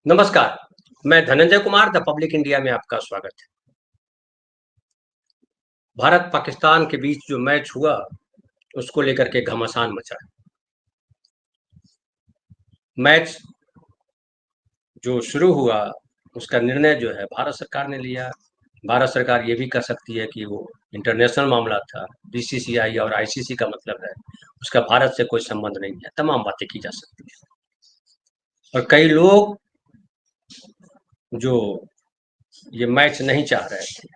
नमस्कार, मैं Dhananjay Kumar the public India में आपका स्वागत है। भारत पाकिस्तान के बीच जो मैच हुआ, उसको लेकर के घमासान मचा है। मैच जो शुरू हुआ, उसका निर्णय जो है भारत सरकार ने लिया। भारत सरकार ये भी कर सकती है कि वो इंटरनेशनल मामला था, बीसीसीआई और आईसीसी का मतलब है, उसका भारत से कोई संबंध नहीं है, तमाम बातें की जा सकती है। और कई लोग जो ये मैच नहीं चाह रहे थे,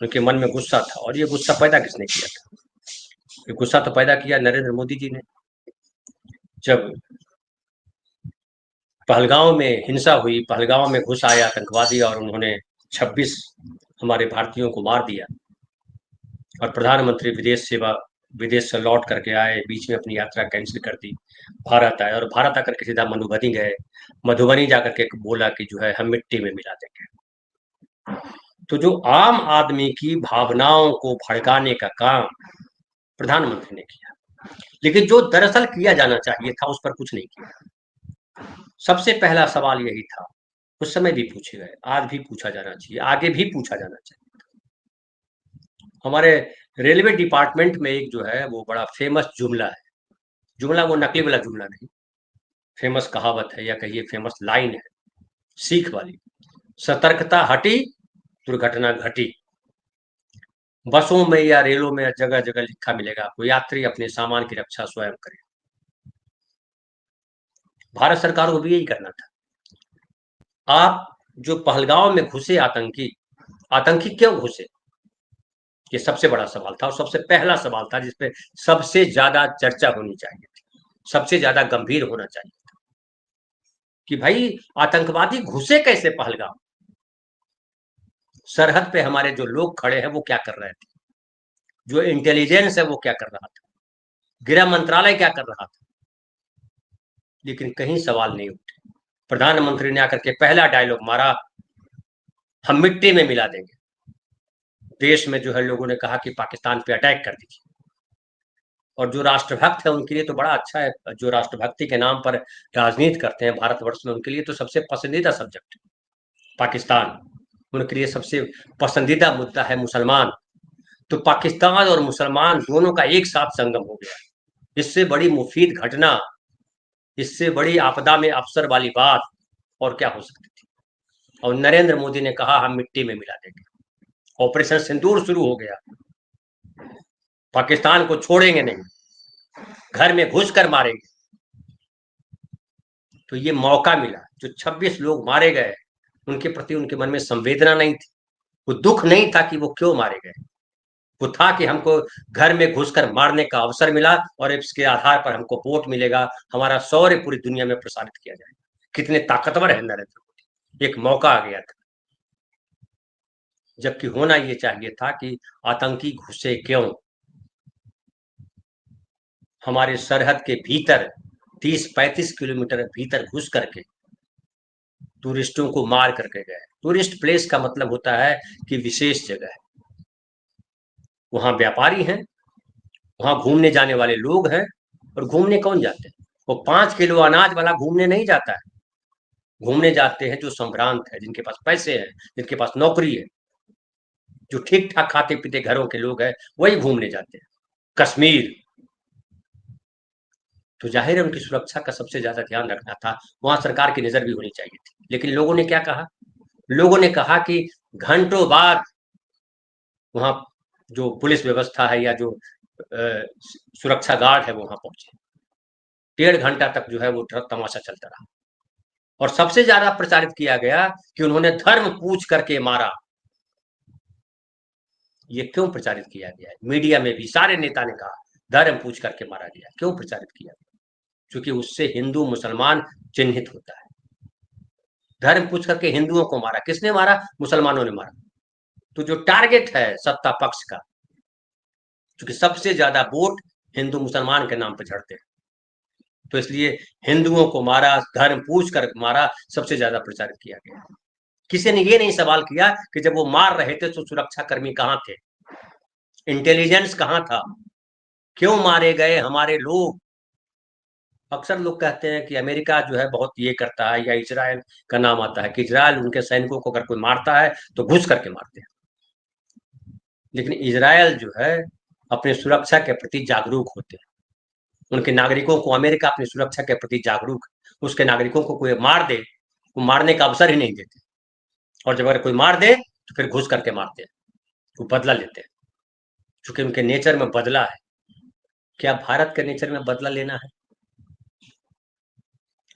उनके मन में गुस्सा था, और ये गुस्सा पैदा किसने किया था? ये गुस्सा तो पैदा किया नरेंद्र मोदी जी ने। जब पहलगांव में हिंसा हुई, पहलगांव में घुस आए आतंकवादी और उन्होंने 26 हमारे भारतीयों को मार दिया, और प्रधानमंत्री विदेश से लौट करके आए, बीच में अपनी यात्रा कैंसिल कर दी, भारत आए, और भारत आकर के सीधा मधुबनी गए। मधुबनी जाकर के बोला कि जो है हम मिट्टी में मिला देंगे। तो जो आम आदमी की भावनाओं को भड़काने का काम प्रधानमंत्री ने किया, लेकिन जो दरअसल किया जाना चाहिए था उस पर कुछ नहीं किया। सबसे पहला सवाल यही था, उस समय भी पूछे गए, आज भी पूछा जाना चाहिए, आगे भी पूछा जाना चाहिए। हमारे रेलवे डिपार्टमेंट में एक जो है वो बड़ा फेमस जुमला है, जुमला वो नकली वाला जुमला नहीं, फेमस कहावत है, या कहिए फेमस लाइन है, सीख वाली। सतर्कता हटी, दुर्घटना घटी। बसों में या रेलों में जगह जगह लिखा मिलेगा आपको, यात्री अपने सामान की रक्षा स्वयं करें। भारत सरकार को भी यही करना था। आप जो पहलगांव में घुसे आतंकी, आतंकी क्यों घुसे, ये सबसे बड़ा सवाल था, और सबसे पहला सवाल था जिसपे सबसे ज्यादा चर्चा होनी चाहिए थी, सबसे ज्यादा गंभीर होना चाहिए था कि भाई आतंकवादी घुसे कैसे पहलगांव? सरहद पे हमारे जो लोग खड़े हैं वो क्या कर रहे थे? जो इंटेलिजेंस है वो क्या कर रहा था? गृह मंत्रालय क्या कर रहा था? लेकिन कहीं सवाल नहीं उठे। प्रधानमंत्री ने आकर के पहला डायलॉग मारा, हम मिट्टी में मिला देंगे। देश में जो है लोगों ने कहा कि पाकिस्तान पे अटैक कर दीजिए, और जो राष्ट्रभक्त है उनके लिए तो बड़ा अच्छा है, जो राष्ट्रभक्ति के नाम पर राजनीति करते हैं भारतवर्ष में, उनके लिए तो सबसे पसंदीदा सब्जेक्ट पाकिस्तान, उनके लिए सबसे पसंदीदा मुद्दा है मुसलमान। तो पाकिस्तान और मुसलमान दोनों का एक साथ संगम हो गया। इससे बड़ी मुफीद घटना, इससे बड़ी आपदा में अवसर वाली बात और क्या हो सकती थी? और नरेंद्र मोदी ने कहा हम मिट्टी में मिला देंगे। ऑपरेशन सिंदूर शुरू हो गया, पाकिस्तान को छोड़ेंगे नहीं, घर में घुस कर मारेंगे। तो ये मौका मिला, जो 26 लोग मारे गए उनके प्रति उनके मन में संवेदना नहीं थी, वो दुख नहीं था कि वो क्यों मारे गए, वो था कि हमको घर में घुसकर मारने का अवसर मिला, और इसके आधार पर हमको वोट मिलेगा, हमारा शौर्य पूरी दुनिया में प्रसारित किया जाएगा। कितने ताकतवर है नरेंद्र मोदी, एक मौका आ गया था। जबकि होना ये चाहिए था कि आतंकी घुसे क्यों हमारे सरहद के भीतर, 30-35 किलोमीटर भीतर घुस करके टूरिस्टों को मार करके गए। टूरिस्ट प्लेस का मतलब होता है कि विशेष जगह है, वहां व्यापारी हैं, वहां घूमने जाने वाले लोग हैं। और घूमने कौन जाते हैं? वो 5 किलो अनाज वाला घूमने नहीं जाता है, घूमने जाते हैं जो संभ्रांत है, जिनके पास पैसे हैं, जिनके पास नौकरी है, जो ठीक ठाक खाते पीते घरों के लोग हैं, वही घूमने जाते हैं। कश्मीर तो जाहिर है उनकी सुरक्षा का सबसे ज्यादा ध्यान रखना था, वहां सरकार की नजर भी होनी चाहिए थी। लेकिन लोगों ने क्या कहा? लोगों ने कहा कि घंटों बाद वहां जो पुलिस व्यवस्था है या जो सुरक्षा गार्ड है वो वहां पहुंचे, 1.5 घंटा तक जो है वो तमाशा चलता रहा। और सबसे ज्यादा प्रचारित किया गया कि उन्होंने धर्म पूछ करके मारा। ये क्यों प्रचारित किया गया है? मीडिया में भी सारे नेता ने कहा धर्म पूछ करके मारा गया। क्यों प्रचारित किया गया? क्योंकि उससे हिंदू मुसलमान चिन्हित होता है। धर्म पूछ करके हिंदुओं को मारा, किसने मारा? मुसलमानों ने मारा। तो जो टारगेट है सत्ता पक्ष का, क्योंकि सबसे ज्यादा वोट हिंदू मुसलमान के नाम पर झड़ते हैं, तो इसलिए हिंदुओं को मारा, धर्म पूछ कर मारा, सबसे ज्यादा प्रचारित किया गया। किसी ने ये नहीं सवाल किया कि जब वो मार रहे थे तो सुरक्षा कर्मी कहां थे, इंटेलिजेंस कहां था, क्यों मारे गए हमारे लोग? अक्सर लोग कहते हैं कि अमेरिका जो है बहुत ये करता है, या इजराइल का नाम आता है कि इजराइल उनके सैनिकों को अगर कोई मारता है तो घुस करके मारते हैं। लेकिन इजराइल जो है अपनी सुरक्षा के प्रति जागरूक होते हैं। उनके नागरिकों को, अमेरिका अपनी सुरक्षा के प्रति जागरूक, उसके नागरिकों को कोई मार दे, वो मारने का अवसर ही नहीं देते। और जब अगर कोई मार दे तो फिर घुस करके मारते हैं, वो बदला लेते हैं, क्योंकि उनके नेचर में बदला है। क्या भारत के नेचर में बदला लेना है?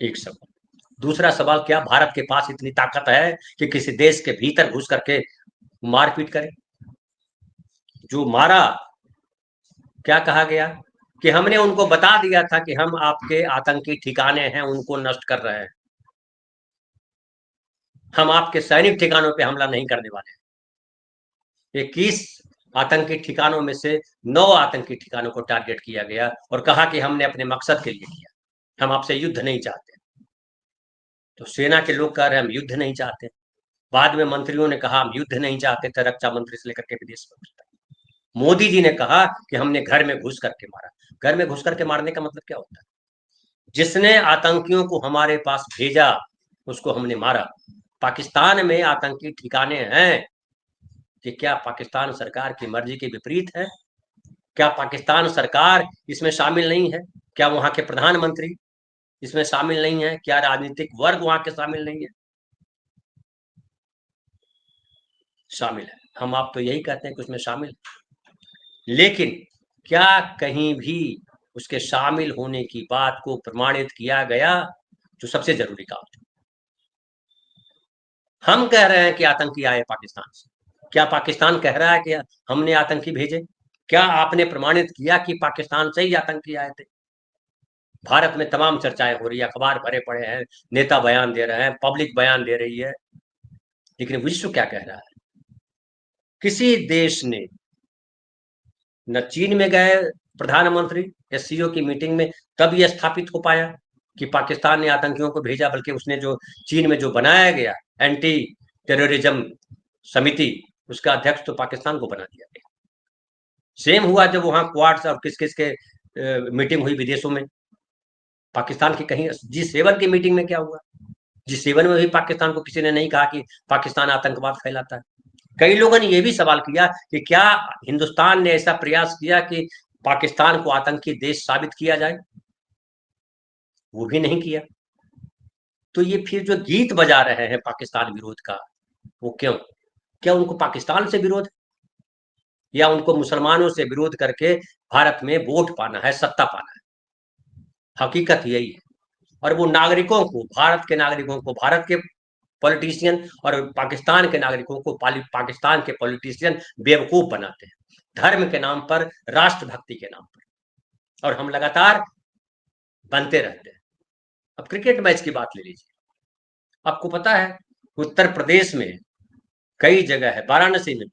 एक सवाल। दूसरा सवाल, क्या भारत के पास इतनी ताकत है कि किसी देश के भीतर घुस करके मारपीट करे? जो मारा, क्या कहा गया कि हमने उनको बता दिया था कि हम आपके आतंकी ठिकाने हैं उनको नष्ट कर रहे हैं, हम आपके सैनिक ठिकानों पे हमला नहीं करने वाले। 21 आतंकी ठिकानों में से 9 आतंकी ठिकानों को टारगेट किया गया और कहा कि हमने अपने मकसद के लिए किया, हम आपसे युद्ध नहीं चाहते। तो सेना के लोग कह रहे हैं हम युद्ध नहीं चाहते। बाद में मंत्रियों ने कहा हम युद्ध नहीं चाहते थे, रक्षा मंत्री से लेकर के विदेश मंत्री तक। मोदी जी ने कहा कि हमने घर में घुस करके मारा। घर में घुस करके मारने का मतलब क्या होता है? जिसने आतंकियों को हमारे पास भेजा उसको हमने मारा। पाकिस्तान में आतंकी ठिकाने हैं कि क्या पाकिस्तान सरकार की मर्जी के विपरीत है? क्या पाकिस्तान सरकार इसमें शामिल नहीं है? क्या वहां के प्रधानमंत्री इसमें शामिल नहीं है? क्या राजनीतिक वर्ग वहां के शामिल नहीं है? शामिल है। हम आप तो यही कहते हैं कि उसमें शामिल है। लेकिन क्या कहीं भी उसके शामिल होने की बात को प्रमाणित किया गया? जो सबसे जरूरी काम था। हम कह रहे हैं कि आतंकी आए पाकिस्तान से, क्या पाकिस्तान कह रहा है कि हमने आतंकी भेजे? क्या आपने प्रमाणित किया कि पाकिस्तान से ही आतंकी आए थे? भारत में तमाम चर्चाएं हो रही है, अखबार भरे पड़े हैं, नेता बयान दे रहे हैं, पब्लिक बयान दे रही है, लेकिन विश्व क्या कह रहा है? किसी देश ने, न चीन में गए प्रधानमंत्री एससीओ की मीटिंग में तब यह स्थापित हो पाया कि पाकिस्तान ने आतंकियों को भेजा, बल्कि उसने जो चीन में जो बनाया गया एंटी टेररिज्म समिति, उसका अध्यक्ष तो पाकिस्तान को बना दिया गया। सेम हुआ जब वहां क्वाड्स और किस किस के मीटिंग हुई विदेशों में। पाकिस्तान की कहीं G7 की मीटिंग में क्या हुआ? G7 में भी पाकिस्तान को किसी ने नहीं कहा कि पाकिस्तान आतंकवाद फैलाता है। कई लोगों ने यह भी सवाल किया कि क्या हिंदुस्तान ने ऐसा प्रयास किया कि पाकिस्तान को आतंकी देश साबित किया जाए? वो भी नहीं किया। तो ये फिर जो गीत बजा रहे हैं पाकिस्तान विरोध का, वो क्यों? क्या उनको पाकिस्तान से विरोध, या उनको मुसलमानों से विरोध करके भारत में वोट पाना है, सत्ता पाना है? हकीकत यही है। और वो नागरिकों को, भारत के नागरिकों को भारत के पॉलिटिशियन और पाकिस्तान के नागरिकों को पाकिस्तान के पॉलिटिशियन बेवकूफ बनाते हैं, धर्म के नाम पर, राष्ट्रभक्ति के नाम पर, और हम लगातार बनते रहते हैं। अब क्रिकेट मैच की बात ले लीजिए। आपको पता है उत्तर प्रदेश में कई जगह है, वाराणसी में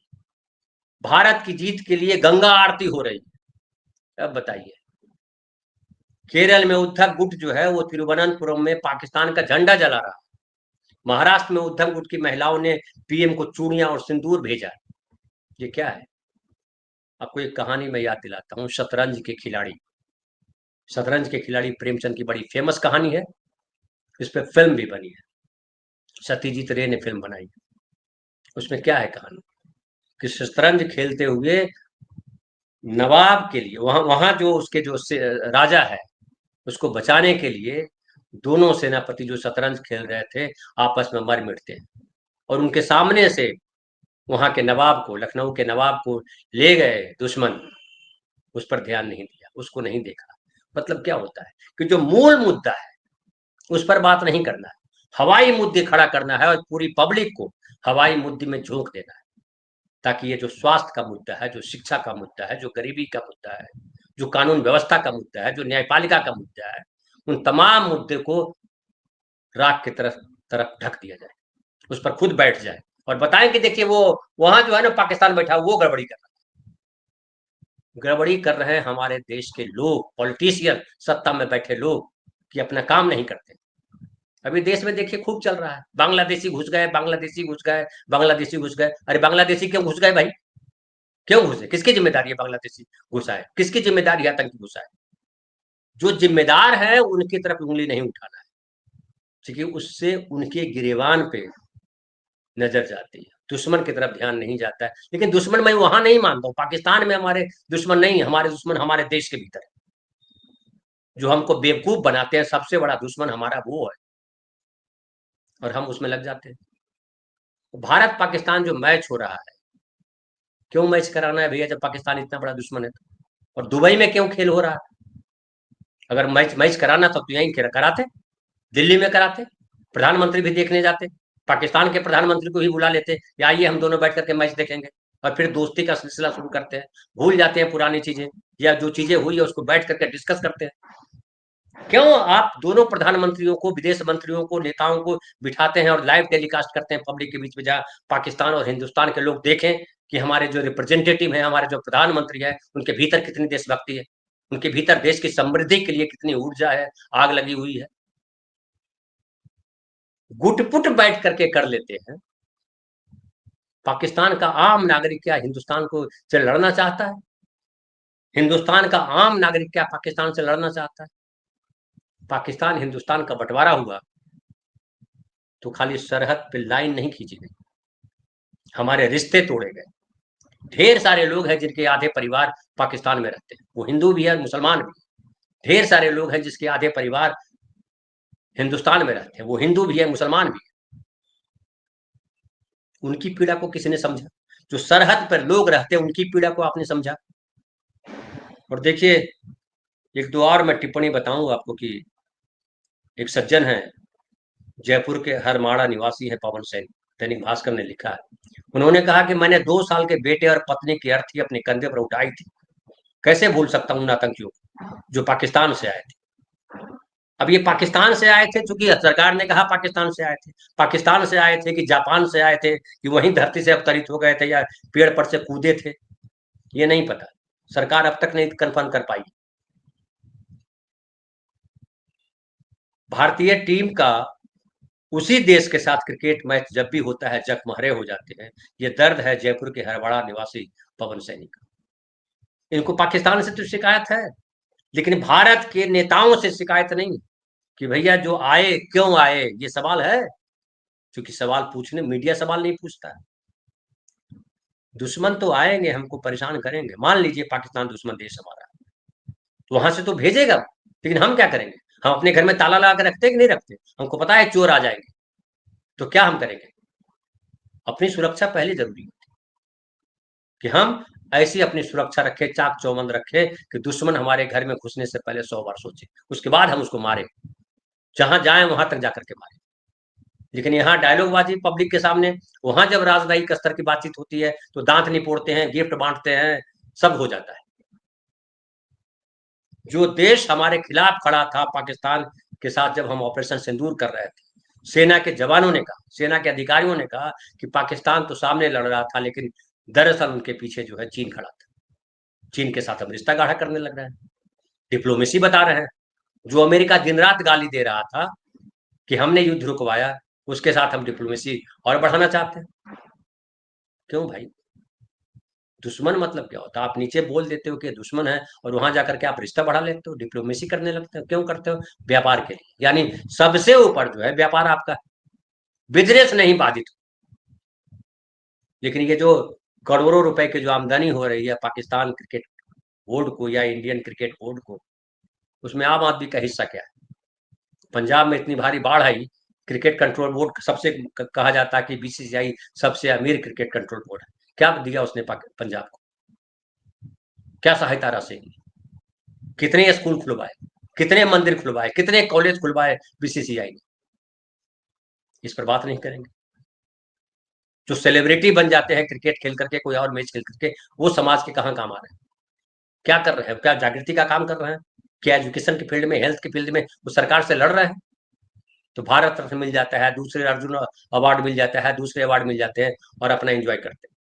भारत की जीत के लिए गंगा आरती हो रही है। अब बताइए, केरल में उद्धव गुट जो है वो तिरुवनंतपुरम में पाकिस्तान का झंडा जला रहा है। महाराष्ट्र में उद्धव गुट की महिलाओं ने पीएम को चूड़ियां और सिंदूर भेजा। ये क्या है? आपको एक कहानी मैं याद दिलाता हूँ, शतरंज के खिलाड़ी। शतरंज के खिलाड़ी प्रेमचंद की बड़ी फेमस कहानी है, इस पे फिल्म भी बनी है, सत्यजीत रे ने फिल्म बनाई। उसमें क्या है कहानी कि शतरंज खेलते हुए नवाब के लिए, वहां वहां जो उसके जो राजा है उसको बचाने के लिए दोनों सेनापति जो शतरंज खेल रहे थे आपस में मर मिटते हैं, और उनके सामने से वहां के नवाब को, लखनऊ के नवाब को ले गए दुश्मन। उस पर ध्यान नहीं दिया, उसको नहीं देखा। मतलब क्या होता है कि जो मूल मुद्दा है उस पर बात नहीं करना है, हवाई मुद्दे खड़ा करना है और पूरी पब्लिक को हवाई मुद्दे में झोंक देना है, ताकि ये जो स्वास्थ्य का मुद्दा है, जो शिक्षा का मुद्दा है, जो गरीबी का मुद्दा है, जो कानून व्यवस्था का मुद्दा है, जो न्यायपालिका का मुद्दा है, उन तमाम मुद्दे को राख की तरफ तरफ ढक दिया जाए, उस पर खुद बैठ जाए और बताएं कि देखिए वो वहां जो है ना पाकिस्तान बैठा वो गड़बड़ी कर रहा है। गड़बड़ी कर रहे हैं हमारे देश के लोग, पॉलिटिशियन, सत्ता में बैठे लोग, कि अपना काम नहीं करते। अभी देश में देखिए खूब चल रहा है, बांग्लादेशी घुस गए, बांग्लादेशी घुस गए, बांग्लादेशी घुस गए। अरे बांग्लादेशी क्यों घुस गए भाई? क्यों घुसे? किसकी जिम्मेदारी है बांग्लादेशी घुसा है? किसकी जिम्मेदारी है आतंकी घुसा है? जो जिम्मेदार है उनकी तरफ उंगली नहीं उठाना है, क्योंकि उससे उनके गिरेबान पे नजर जाती है, दुश्मन की तरफ ध्यान नहीं जाता है। लेकिन दुश्मन मैं वहां नहीं मानता हूं, पाकिस्तान में हमारे दुश्मन नहीं, हमारे दुश्मन हमारे देश के भीतर है। जो हमको बेवकूफ बनाते हैं, सबसे बड़ा दुश्मन हमारा वो है, और हम उसमें लग जाते हैं। भारत पाकिस्तान जो मैच हो रहा है, क्यों मैच कराना है भैया जब पाकिस्तान इतना बड़ा दुश्मन है तो? और दुबई में क्यों खेल हो रहा है? अगर मैच मैच कराना था तो यहीं कराते, दिल्ली में कराते, प्रधानमंत्री भी देखने जाते, पाकिस्तान के प्रधानमंत्री को ही बुला लेते, या आइए हम दोनों बैठ करके मैच देखेंगे, और फिर दोस्ती का सिलसिला शुरू करते हैं, भूल जाते हैं पुरानी चीजें, या जो चीजें हुई है उसको बैठ करके डिस्कस करते हैं। क्यों आप दोनों प्रधानमंत्रियों को, विदेश मंत्रियों को, नेताओं को बिठाते हैं और लाइव टेलीकास्ट करते हैं पब्लिक के बीच में, जहां पाकिस्तान और हिंदुस्तान के लोग देखें कि हमारे जो रिप्रेजेंटेटिव है, हमारे जो प्रधानमंत्री है, उनके भीतर कितनी देशभक्ति है, उनके भीतर देश की समृद्धि के लिए कितनी ऊर्जा है, आग लगी हुई है। गुटपुट बैठ करके कर लेते हैं। पाकिस्तान का आम नागरिक क्या हिंदुस्तान को से लड़ना चाहता है? हिंदुस्तान का आम नागरिक क्या पाकिस्तान से लड़ना चाहता है? पाकिस्तान हिंदुस्तान का बंटवारा हुआ तो खाली सरहद पे लाइन नहीं खींची गई, हमारे रिश्ते तोड़े गए। ढेर सारे लोग हैं जिनके आधे परिवार पाकिस्तान में रहते हैं, वो हिंदू भी है, मुसलमान भी। ढेर सारे लोग हैं जिसके आधे परिवार हिंदुस्तान में रहते हैं, वो हिंदू भी है, मुसलमान भी है। उनकी पीड़ा को किसने समझा? जो सरहद पर लोग रहते हैं उनकी पीड़ा को आपने समझा? और देखिए, एक दो और मैं टिप्पणी बताऊं आपको कि एक सज्जन है, जयपुर के हरमाड़ा निवासी है पवन सैन, दैनिक भास्कर ने लिखा है। उन्होंने कहा कि मैंने 2 साल के बेटे और पत्नी की अर्थी अपने कंधे पर उठाई थी, कैसे भूल सकता हूं उन आतंकियों को जो पाकिस्तान से आए थे। अब ये पाकिस्तान से आए थे क्योंकि सरकार ने कहा पाकिस्तान से आए थे, पाकिस्तान से आए थे कि जापान से आए थे कि वहीं धरती से अवतरित हो गए थे या पेड़ पर से कूदे थे, ये नहीं पता, सरकार अब तक नहीं कंफर्म कर पाई। भारतीय टीम का उसी देश के साथ क्रिकेट मैच जब भी होता है जगमहरे हो जाते हैं। ये दर्द है जयपुर के हरवाड़ा निवासी पवन सैनी का। इनको पाकिस्तान से तो शिकायत है, लेकिन भारत के नेताओं से शिकायत नहीं कि भैया जो आए क्यों आए, ये सवाल है। क्योंकि सवाल पूछने मीडिया सवाल नहीं पूछता है। दुश्मन तो आएंगे, हमको परेशान करेंगे, मान लीजिए पाकिस्तान दुश्मन देश हमारा, तो वहां से तो भेजेगा, लेकिन हम क्या करेंगे? हम अपने घर में ताला लगा के रखते कि नहीं रखते? हमको पता है चोर आ जाएंगे, तो क्या हम करेंगे? अपनी सुरक्षा पहले जरूरी है कि हम ऐसी अपनी सुरक्षा रखें, चाक चौबंद रखें कि दुश्मन हमारे घर में घुसने से पहले 100 बार सोचे, उसके बाद हम उसको मारे, जहां जाए वहां तक जाकर के मारे। लेकिन यहाँ डायलॉगबाजी पब्लिक के सामने, वहां जब राजनयिक स्तर की बातचीत होती है तो दांत निपोड़ते हैं, गिफ्ट बांटते हैं, सब हो जाता है। जो देश हमारे खिलाफ खड़ा था पाकिस्तान के साथ जब हम ऑपरेशन सिंदूर कर रहे थे, सेना के जवानों ने कहा, सेना के अधिकारियों ने कहा कि पाकिस्तान तो सामने लड़ रहा था, लेकिन दरअसल उनके पीछे जो है चीन खड़ा था, चीन के साथ हम रिश्ता गाढ़ा करने लग रहे हैं, डिप्लोमेसी बता रहे हैं। जो अमेरिका दिन रात गाली दे रहा था कि हमने युद्ध रुकवाया, उसके साथ हम डिप्लोमेसी और बढ़ाना चाहते हैं। क्यों भाई? दुश्मन मतलब क्या होता है? आप नीचे बोल देते हो कि दुश्मन है और वहां जाकर के आप रिश्ता बढ़ा लेते हो, डिप्लोमेसी करने लगते हो। क्यों करते हो? व्यापार के लिए, यानी सबसे ऊपर जो है व्यापार आपका, बिजनेस नहीं बाधित। लेकिन ये जो करोड़ों रुपए की जो आमदनी हो रही है पाकिस्तान क्रिकेट बोर्ड को या इंडियन क्रिकेट बोर्ड को, उसमें आम आदमी का हिस्सा क्या है? पंजाब में इतनी भारी बाढ़ आई, क्रिकेट कंट्रोल बोर्ड सबसे कहा जाता है कि बीसीसीआई सबसे अमीर क्रिकेट कंट्रोल बोर्ड है। क्या दिया उसने पंजाब को? क्या सहायता राशि दी? कितने स्कूल खुलवाए, कितने मंदिर खुलवाए, कितने कॉलेज खुलवाए बीसीसीआई ने? इस पर बात नहीं करेंगे। जो सेलिब्रिटी बन जाते हैं क्रिकेट खेल करके, कोई और मैच खेल करके, वो समाज के कहाँ काम आ रहे हैं? क्या कर रहे हैं? क्या जागृति का काम कर रहे हैं? क्या एजुकेशन की फील्ड में, हेल्थ की फील्ड में वो सरकार से लड़ रहे हैं? तो भारत रत्न मिल जाता है, दूसरे अर्जुन अवार्ड मिल जाता है, दूसरे अवार्ड मिल जाते हैं और अपना एंजॉय करते हैं।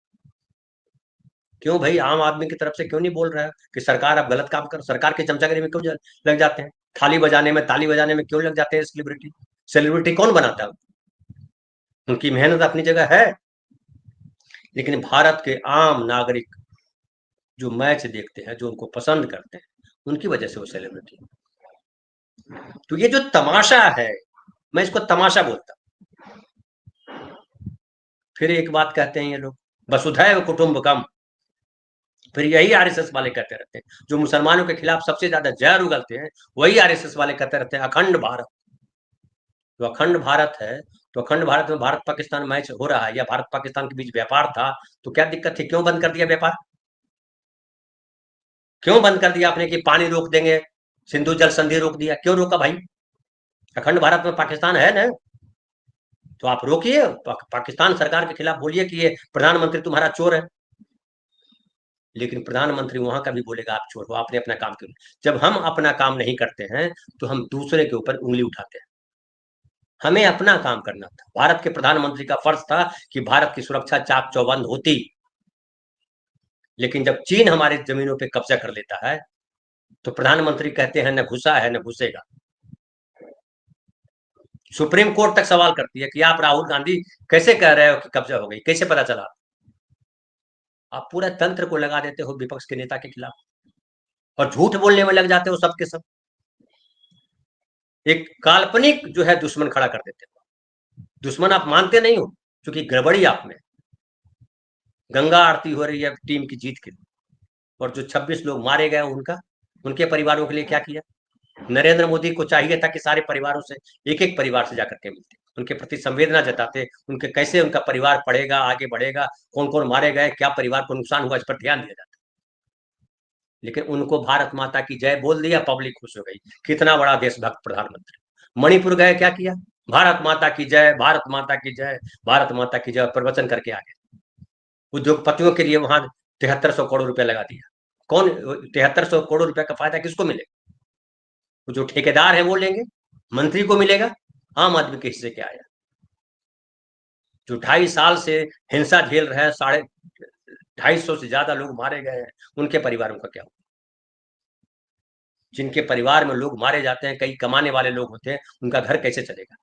क्यों भाई आम आदमी की तरफ से क्यों नहीं बोल रहा है कि सरकार अब गलत काम कर? सरकार की चमचागिरी में क्यों लग जाते हैं? थाली बजाने में, ताली बजाने में क्यों लग जाते हैं सेलिब्रिटी? सेलिब्रिटी कौन बनाता है? उनकी मेहनत अपनी जगह है, लेकिन भारत के आम नागरिक जो मैच देखते हैं, जो उनको पसंद करते हैं, उनकी वजह से वो सेलिब्रिटी। तो ये जो तमाशा है, मैं इसको तमाशा बोलता हूं। फिर एक बात कहते हैं ये लोग, वसुधैव कुटुंबकम। फिर यही आरएसएस वाले कहते रहते हैं, जो मुसलमानों के खिलाफ सबसे ज्यादा जहर उगलते हैं, वही आरएसएस वाले कहते रहते हैं अखंड भारत। तो अखंड भारत है, तो अखंड भारत में भारत पाकिस्तान मैच हो रहा है या भारत पाकिस्तान के बीच व्यापार था, तो क्या दिक्कत थी? क्यों बंद कर दिया व्यापार? क्यों बंद कर दिया आपने कि पानी रोक देंगे, सिंधु जल संधि रोक दिया? क्यों रोका भाई? अखंड भारत में पाकिस्तान है ना, तो आप रोकिए। पाकिस्तान सरकार के खिलाफ बोलिए कि ये प्रधानमंत्री तुम्हारा चोर है। लेकिन प्रधानमंत्री वहां का भी बोलेगा आप चोर हो, आपने अपना काम क्यों? जब हम अपना काम नहीं करते हैं तो हम दूसरे के ऊपर उंगली उठाते हैं। हमें अपना काम करना था। भारत के प्रधानमंत्री का फर्ज था कि भारत की सुरक्षा चाक चौबंद होती। लेकिन जब चीन हमारे जमीनों पे कब्जा कर लेता है, तो प्रधानमंत्री कहते हैं न घुसा है न घुसेगा। सुप्रीम कोर्ट तक सवाल करती है कि आप राहुल गांधी कैसे कह रहे हो कि कब्जा हो गई, कैसे पता चला? आप पूरा तंत्र को लगा देते हो विपक्ष के नेता के खिलाफ और झूठ बोलने में लग जाते हो सबके सब। एक काल्पनिक जो है दुश्मन खड़ा कर देते हो। दुश्मन आप मानते नहीं हो, क्योंकि गड़बड़ी आप में। गंगा आरती हो रही है टीम की जीत के लिए, और जो 26 लोग मारे गए उनका, उनके परिवारों के लिए क्या किया? नरेंद्र मोदी को चाहिए था कि सारे परिवारों से, एक एक परिवार से जाकर के मिलते, उनके प्रति संवेदना जताते, उनके कैसे उनका परिवार पढ़ेगा, आगे बढ़ेगा, कौन कौन मारे गए, क्या परिवार को नुकसान हुआ, इस पर ध्यान दिया जाता। लेकिन उनको भारत माता की जय बोल दिया, पब्लिक खुश हो गई। कितना बड़ा देशभक्त प्रधानमंत्री। मणिपुर गए, क्या किया? भारत माता की जय, भारत माता की जय, भारत माता की जय प्रवचन करके आ गए। उद्योगपतियों के लिए वहां 7300 करोड़ रुपया लगा दिया। कौन? 7300 करोड़ रुपया का फायदा किसको मिलेगा? जो ठेकेदार है वो लेंगे, मंत्री को मिलेगा, आम आदमी के हिस्से क्या आया? जो 2.5 साल से हिंसा झेल रहे हैं, 250 से ज्यादा लोग मारे गए हैं, उनके परिवारों का क्या? जिनके परिवार में लोग मारे जाते हैं, कई कमाने वाले लोग होते हैं, उनका घर कैसे चलेगा?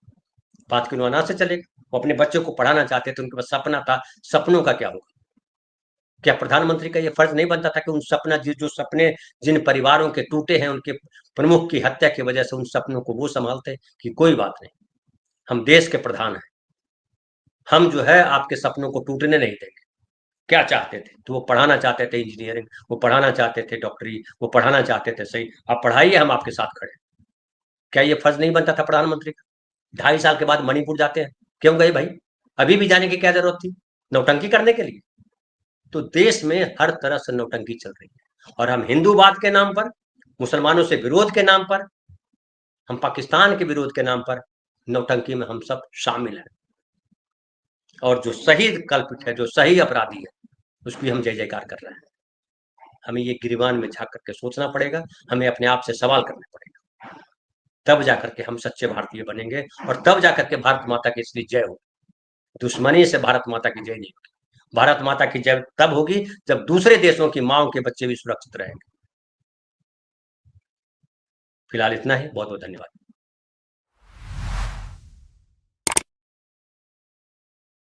5 किलो अनाज से चलेगा? वो अपने बच्चों को पढ़ाना चाहते थे, उनके पास सपना था, सपनों का क्या होगा? क्या प्रधानमंत्री का ये फर्ज नहीं बनता था कि उन सपना जो सपने जिन परिवारों के टूटे हैं, उनके प्रमुख की हत्या की वजह से, उन सपनों को वो संभालते कि कोई बात नहीं, हम देश के प्रधान हैं, हम जो है आपके सपनों को टूटने नहीं देंगे। क्या चाहते थे? तो वो पढ़ाना चाहते थे इंजीनियरिंग, वो पढ़ाना चाहते थे डॉक्टरी, वो पढ़ाना चाहते थे, सही, आप पढ़ाइए, हम आपके साथ खड़े। क्या ये फर्ज नहीं बनता था प्रधानमंत्री का? 2.5 साल के बाद मणिपुर जाते हैं, क्यों गए भाई? अभी भी जाने की क्या जरूरत थी? नौटंकी करने के लिए? तो देश में हर तरह से नौटंकी चल रही है, और हम हिंदूवाद के नाम पर, मुसलमानों से विरोध के नाम पर, हम पाकिस्तान के विरोध के नाम पर नौटंकी में हम सब शामिल हैं। और जो सही कल्पित है, जो सही अपराधी है, उसकी हम जय जयकार कर रहे हैं। हमें ये गिरबान में झांक करके सोचना पड़ेगा, हमें अपने आप से सवाल करना पड़ेगा। तब जाकर के हम सच्चे भारतीय बनेंगे, और तब जाकर के भारत माता की इसलिए जय होगी। दुश्मनी से भारत माता की जय नहीं होगी। भारत माता की जय तब होगी जब दूसरे देशों की माओ के बच्चे भी सुरक्षित रहेंगे। फिलहाल इतना ही, बहुत बहुत धन्यवाद।